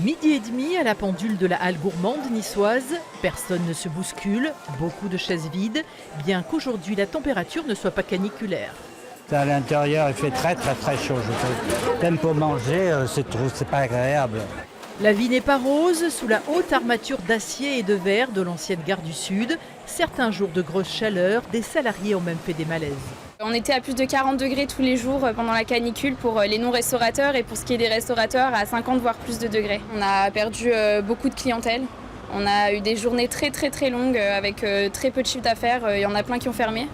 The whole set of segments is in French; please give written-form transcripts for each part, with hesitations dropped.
Midi et demi à la pendule de la halle gourmande niçoise, personne ne se bouscule, beaucoup de chaises vides, bien qu'aujourd'hui la température ne soit pas caniculaire. À l'intérieur, il fait très chaud, je trouve. Même pour manger, c'est pas agréable. La vie n'est pas rose, sous la haute armature d'acier et de verre de l'ancienne gare du Sud. Certains jours de grosse chaleur, des salariés ont même fait des malaises. On était à plus de 40 degrés tous les jours pendant la canicule pour les non-restaurateurs et pour ce qui est des restaurateurs à 50 voire plus de degrés. On a perdu beaucoup de clientèle. On a eu des journées très longues avec très peu de chiffre d'affaires. Il y en a plein qui ont fermé.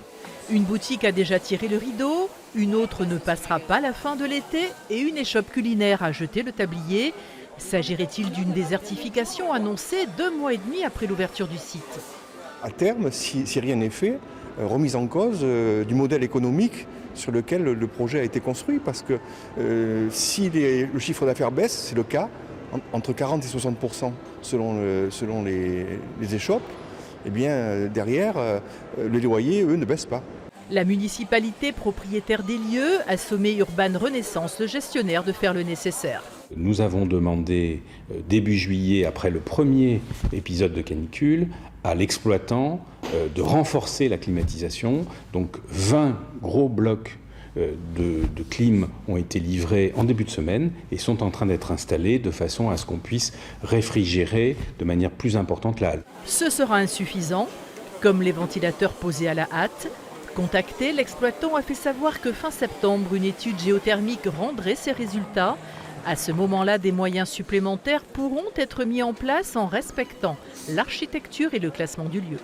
Une boutique a déjà tiré le rideau, une autre ne passera pas la fin de l'été et une échoppe culinaire a jeté le tablier. S'agirait-il d'une désertification annoncée 2 mois et demi après l'ouverture du site? À terme, si rien n'est fait, remise en cause du modèle économique sur lequel le projet a été construit. Parce que si le chiffre d'affaires baisse, c'est le cas, entre 40 et 60% selon les échoppes, eh bien derrière, les loyers, eux, ne baissent pas. La municipalité, propriétaire des lieux, a sommé Urban Renaissance, le gestionnaire, de faire le nécessaire. Nous avons demandé début juillet, après le premier épisode de canicule, à l'exploitant de renforcer la climatisation. Donc 20 gros blocs de clim ont été livrés en début de semaine et sont en train d'être installés de façon à ce qu'on puisse réfrigérer de manière plus importante la halle. Ce sera insuffisant, comme les ventilateurs posés à la hâte. Contacté, l'exploitant a fait savoir que fin septembre, une étude géothermique rendrait ses résultats. À ce moment-là, des moyens supplémentaires pourront être mis en place en respectant l'architecture et le classement du lieu.